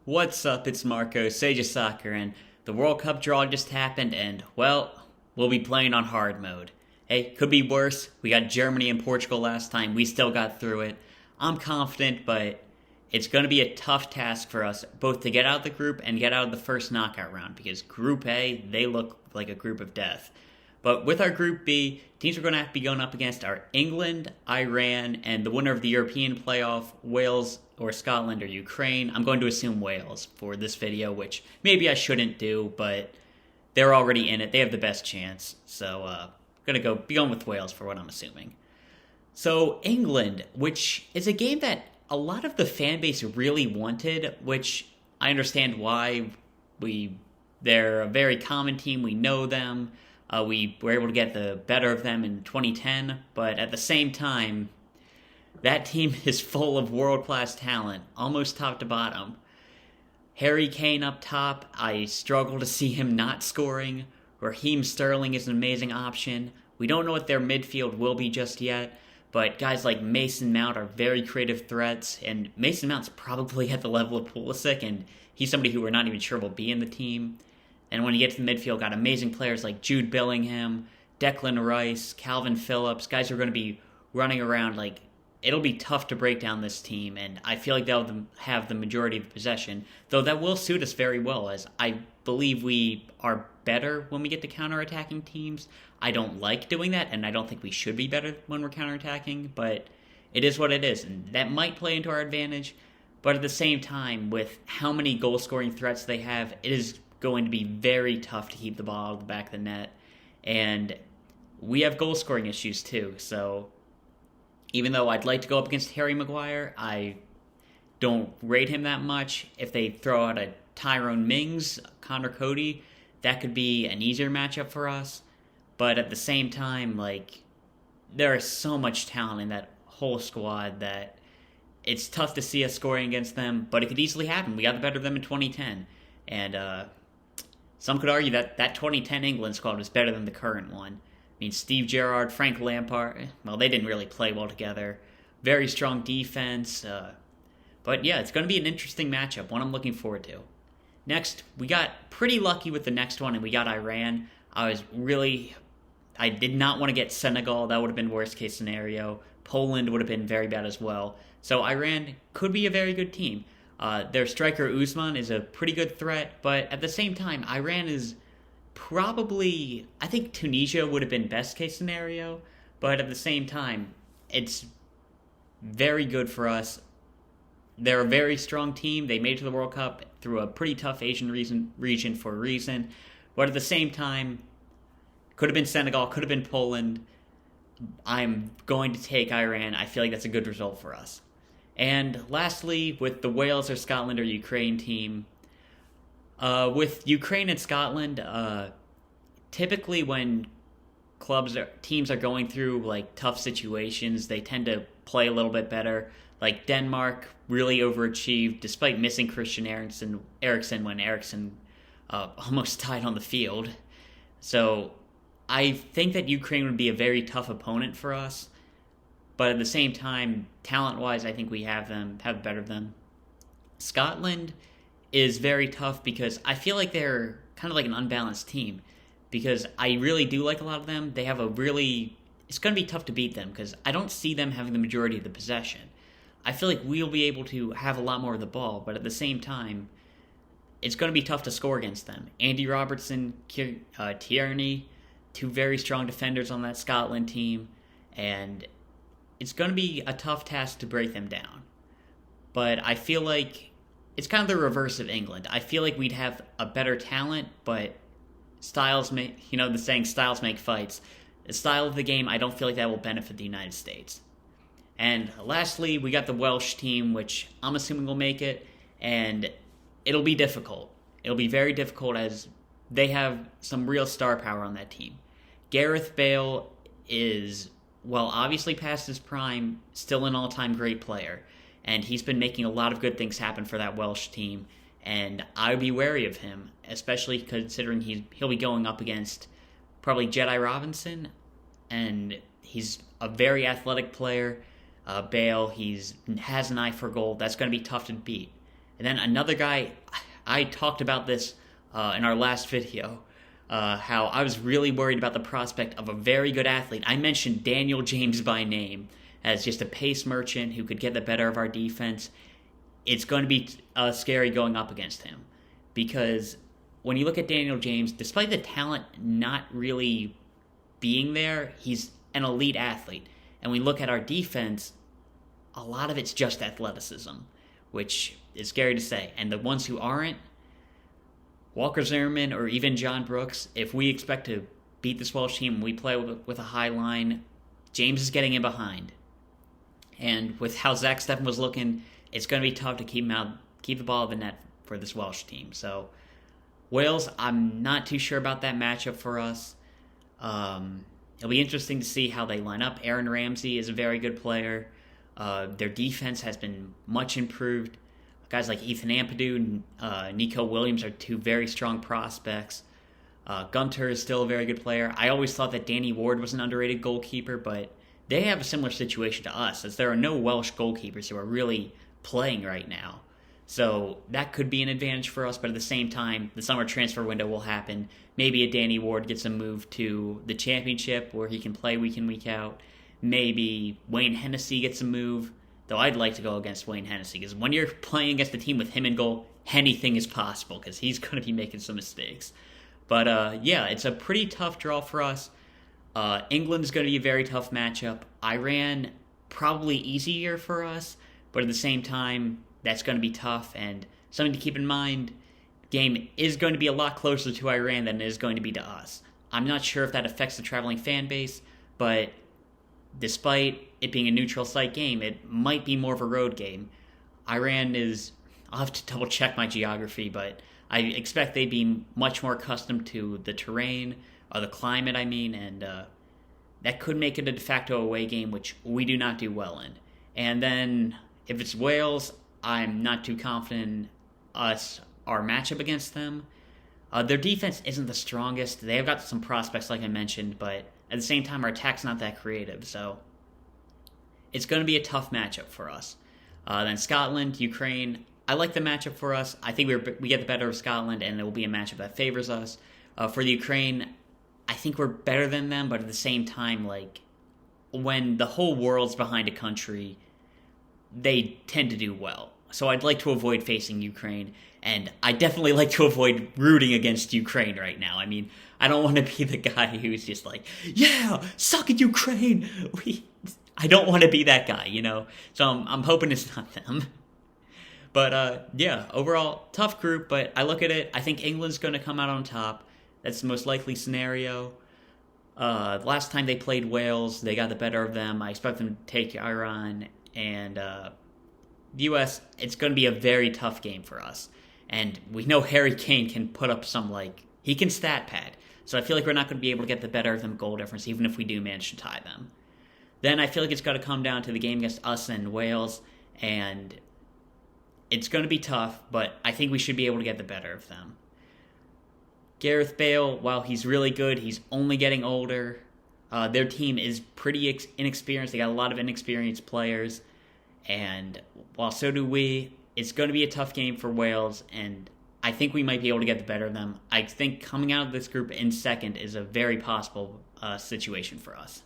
What's up? It's Marco, Sage of Soccer, and the World Cup draw just happened, and, well, we'll be playing on hard mode. Hey, could be worse. We got Germany and Portugal last time. We still got through it. I'm confident, but it's going to be a tough task for us, both to get out of the group and get out of the first knockout round, because Group A, they look like a group of death. But with our Group B, teams are going to have to be going up against are England, Iran, and the winner of the European playoff, Wales or Scotland or Ukraine. I'm going to assume Wales for this video, which maybe I shouldn't do, but they're already in it. They have the best chance. So I'm going to be going with Wales for what I'm assuming. So England, which is a game that a lot of the fan base really wanted, which I understand why. They're a very common team. We know them. We were able to get the better of them in 2010, but at the same time, that team is full of world-class talent, almost top to bottom. Harry Kane up top, I struggle to see him not scoring. Raheem Sterling is an amazing option. We don't know what their midfield will be just yet, but guys like Mason Mount are very creative threats, and Mason Mount's probably at the level of Pulisic, and he's somebody who we're not even sure will be in the team. And when you get to the midfield, got amazing players like Jude Bellingham, Declan Rice, Calvin Phillips, guys who are going to be running around. Like, it'll be tough to break down this team, and I feel like they'll have the majority of the possession, though that will suit us very well, as I believe we are better when we get to counterattacking teams. I don't like doing that, and I don't think we should be better when we're counterattacking, but it is what it is, and that might play into our advantage. But at the same time, with how many goal-scoring threats they have, it is going to be very tough to keep the ball out of the back of the net. And we have goal-scoring issues too. So even though I'd like to go up against Harry Maguire, I don't rate him that much. If they throw out a Tyrone Mings, Connor Cody, that could be an easier matchup for us. But at the same time, like, there is so much talent in that whole squad that it's tough to see us scoring against them, but it could easily happen. We got the better of them in 2010. And some could argue that 2010 England squad was better than the current one. I mean, Steve Gerrard, Frank Lampard, well, they didn't really play well together. Very strong defense. But yeah, it's going to be an interesting matchup, one I'm looking forward to. Next, we got pretty lucky with the next one, and we got Iran. I did not want to get Senegal. That would have been worst case scenario. Poland would have been very bad as well. So Iran could be a very good team. Their striker Usman is a pretty good threat, but at the same time, Iran is probably, I think Tunisia would have been best case scenario, but at the same time, it's very good for us. They're a very strong team. They made it to the World Cup through a pretty tough Asian region for a reason, but at the same time, could have been Senegal, could have been Poland. I'm going to take Iran. I feel like that's a good result for us. And lastly, with the Wales or Scotland or Ukraine team, with Ukraine and Scotland, typically when teams are going through like tough situations, they tend to play a little bit better. Like Denmark really overachieved despite missing Christian Eriksen when Eriksen almost died on the field. So I think that Ukraine would be a very tough opponent for us. But at the same time, talent-wise, I think we have better of them. Scotland is very tough because I feel like they're kind of like an unbalanced team. Because I really do like a lot of them. They have it's going to be tough to beat them because I don't see them having the majority of the possession. I feel like we'll be able to have a lot more of the ball, but at the same time, it's going to be tough to score against them. Andy Robertson, Tierney, two very strong defenders on that Scotland team, and it's going to be a tough task to break them down. But I feel like it's kind of the reverse of England. I feel like we'd have a better talent, but the saying styles make fights. The style of the game, I don't feel like that will benefit the United States. And lastly, we got the Welsh team, which I'm assuming will make it, and it'll be difficult. It'll be very difficult as they have some real star power on that team. Gareth Bale is, well, obviously past his prime, still an all-time great player. And he's been making a lot of good things happen for that Welsh team. And I would be wary of him, especially considering he'll be going up against probably Jedi Robinson. And he's a very athletic player. Bale, has an eye for goal. That's going to be tough to beat. And then another guy, I talked about this in our last video, how I was really worried about the prospect of a very good athlete. I mentioned Daniel James by name as just a pace merchant who could get the better of our defense. It's going to be scary going up against him, because when you look at Daniel James, despite the talent not really being there, he's an elite athlete. And we look at our defense, a lot of it's just athleticism, which is scary to say. And the ones who aren't, Walker Zimmerman or even John Brooks, if we expect to beat this Welsh team and we play with a high line, James is getting in behind. And with how Zach Steffen was looking, it's going to be tough to keep the ball in the net for this Welsh team. So Wales, I'm not too sure about that matchup for us. It'll be interesting to see how they line up. Aaron Ramsey is a very good player. Their defense has been much improved. Guys like Ethan Ampadu and Nico Williams are two very strong prospects. Gunter is still a very good player. I always thought that Danny Ward was an underrated goalkeeper, but they have a similar situation to us, as there are no Welsh goalkeepers who are really playing right now. So that could be an advantage for us, but at the same time, the summer transfer window will happen. Maybe a Danny Ward gets a move to the championship where he can play week in, week out. Maybe Wayne Hennessy gets a move, though I'd like to go against Wayne Hennessy, because when you're playing against a team with him in goal, anything is possible, because he's going to be making some mistakes. But yeah, it's a pretty tough draw for us. England's going to be a very tough matchup. Iran, probably easier for us, but at the same time, that's going to be tough. And something to keep in mind, game is going to be a lot closer to Iran than it is going to be to us. I'm not sure if that affects the traveling fan base, but despite it being a neutral site game, it might be more of a road game. Iran is, I'll have to double check my geography, but I expect they'd be much more accustomed to the terrain, or the climate, and that could make it a de facto away game, which we do not do well in. And then if it's Wales, I'm not too confident in our matchup against them. Their defense isn't the strongest. They have got some prospects, like I mentioned, but at the same time, our attack's not that creative, so it's going to be a tough matchup for us. Then Scotland, Ukraine, I like the matchup for us. I think we get the better of Scotland, and it will be a matchup that favors us. For the Ukraine, I think we're better than them, but at the same time, like, when the whole world's behind a country, they tend to do well. So I'd like to avoid facing Ukraine, and I definitely like to avoid rooting against Ukraine right now. I mean, I don't want to be the guy who's just like, yeah, suck it, Ukraine! I don't want to be that guy, So I'm hoping it's not them. But yeah, overall, tough group, but I look at it, I think England's going to come out on top. That's the most likely scenario. Last time they played Wales, they got the better of them. I expect them to take Iran. And the U.S., it's going to be a very tough game for us. And we know Harry Kane can put up he can stat pad. So I feel like we're not going to be able to get the better of them goal difference, even if we do manage to tie them. Then I feel like it's got to come down to the game against us and Wales. And it's going to be tough, but I think we should be able to get the better of them. Gareth Bale, while he's really good, he's only getting older. Their team is pretty inexperienced. They got a lot of inexperienced players. And while so do we, it's going to be a tough game for Wales, and I think we might be able to get the better of them. I think coming out of this group in second is a very possible situation for us.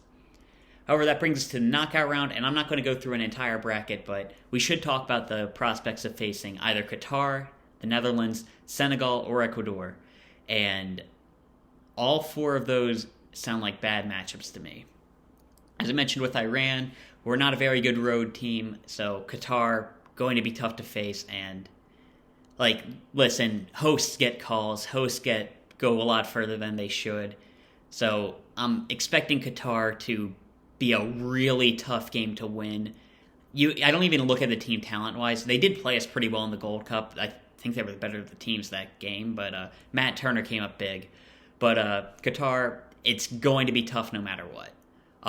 However, that brings us to the knockout round, and I'm not going to go through an entire bracket, but we should talk about the prospects of facing either Qatar, the Netherlands, Senegal, or Ecuador. And all four of those sound like bad matchups to me. As I mentioned with Iran, we're not a very good road team, so Qatar, going to be tough to face. And, listen, hosts get calls. Hosts go a lot further than they should. So I'm expecting Qatar to be a really tough game to win. I don't even look at the team talent-wise. They did play us pretty well in the Gold Cup. I think they were the better of the teams that game, but Matt Turner came up big. But Qatar, it's going to be tough no matter what.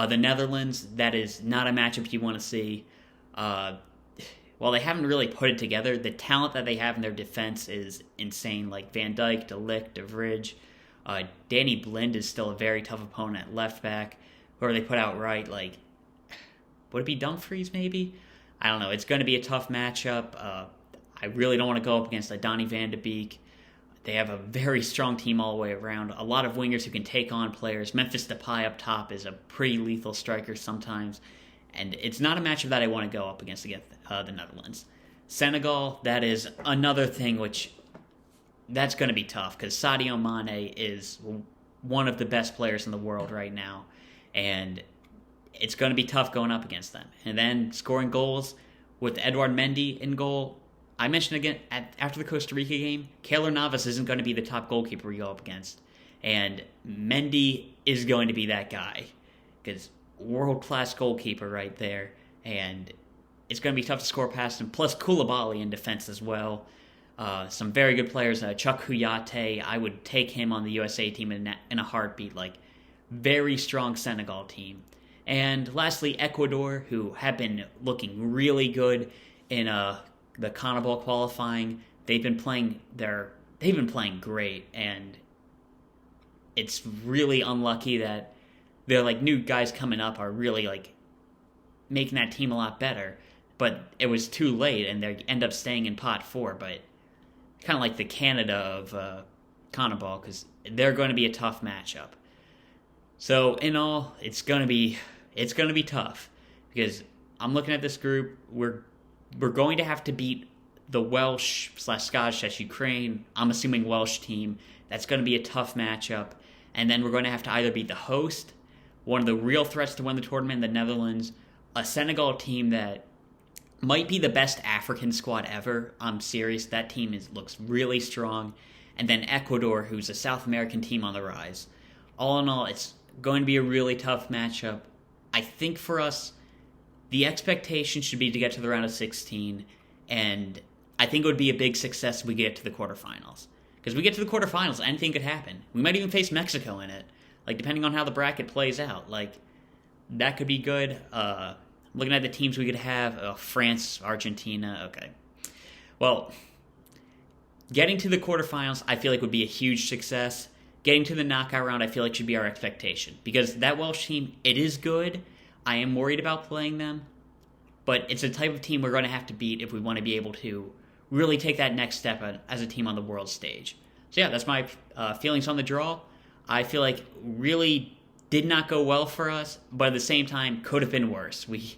The Netherlands, that is not a matchup you want to see. While they haven't really put it together, the talent that they have in their defense is insane. Like Van Dijk, De Ligt, De Vrij. Danny Blind is still a very tough opponent at left back. Whoever they put out right, would it be Dumfries maybe? I don't know. It's going to be a tough matchup. I really don't want to go up against Donny van de Beek. They have a very strong team all the way around. A lot of wingers who can take on players. Memphis Depay up top is a pretty lethal striker sometimes. And it's not a matchup that I want to go up against the Netherlands. Senegal, that is another thing that's going to be tough because Sadio Mane is one of the best players in the world right now. And it's going to be tough going up against them. And then scoring goals with Edouard Mendy in goal. I mentioned again, after the Costa Rica game, Keylor Navas isn't going to be the top goalkeeper we go up against. And Mendy is going to be that guy. Because world-class goalkeeper right there. And it's going to be tough to score past him. Plus Koulibaly in defense as well. Some very good players. Chuck Kouyaté, I would take him on the USA team in a heartbeat. Very strong Senegal team. And lastly, Ecuador, who have been looking really good in the CONMEBOL qualifying. They've been playing great, and it's really unlucky that they're new guys coming up are really making that team a lot better. But it was too late, and they end up staying in pot 4. But kind of like the Canada of CONMEBOL, because they're going to be a tough matchup. So in all, it's going to be tough because I'm looking at this group. We're going to have to beat the Welsh/Scottish/Ukraine, I'm assuming Welsh team. That's going to be a tough matchup. And then we're going to have to either beat the host, one of the real threats to win the tournament, the Netherlands, a Senegal team that might be the best African squad ever. I'm serious. That team looks really strong. And then Ecuador, who's a South American team on the rise. All in all, it's going to be a really tough matchup. I think for us, the expectation should be to get to the round of 16, and I think it would be a big success if we get to the quarterfinals. Because we get to the quarterfinals, anything could happen. We might even face Mexico in it, depending on how the bracket plays out. That could be good. Looking at the teams we could have, France, Argentina, okay. Well, getting to the quarterfinals, I feel would be a huge success. Getting to the knockout round, I feel should be our expectation. Because that Welsh team, it is good. I am worried about playing them, but it's a type of team we're going to have to beat if we want to be able to really take that next step as a team on the world stage. So yeah, that's my feelings on the draw. I feel really did not go well for us, but at the same time, could have been worse. We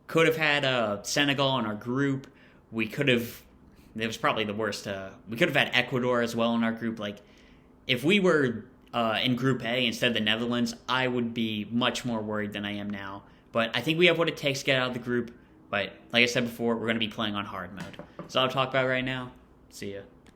could have had Senegal in our group. It was probably the worst. We could have had Ecuador as well in our group. If we were in Group A instead of the Netherlands, I would be much more worried than I am now. But I think we have what it takes to get out of the group. But like I said before, we're going to be playing on hard mode. So I'll talk about right now. See ya.